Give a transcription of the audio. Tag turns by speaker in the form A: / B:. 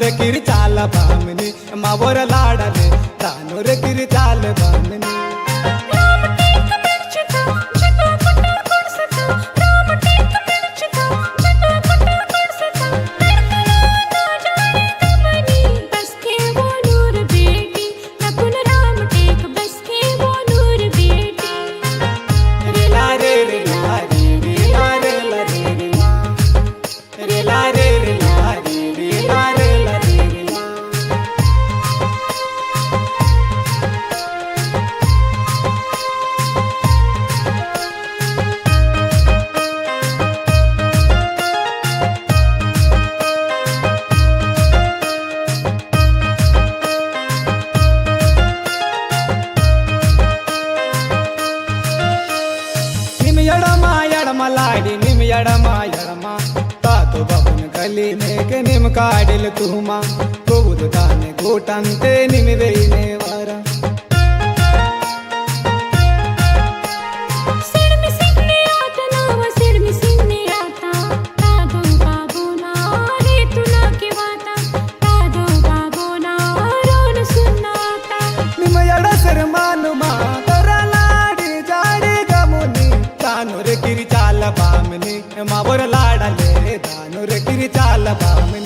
A: रे किरी चाल बामनी मावर लाडले दानो रे किरी चाल बामनी लाडी निम यडमा यडमा तातो बाबून गली में के निम काडिल तुमा गोद दाने गोटंते निम वेईने वारा निम यड सरमानुमा तरा लाडी जाडी गमुनी तानो रे किरी चाल बामनी मावर लाडले दानो रे किरी चाल बामनी।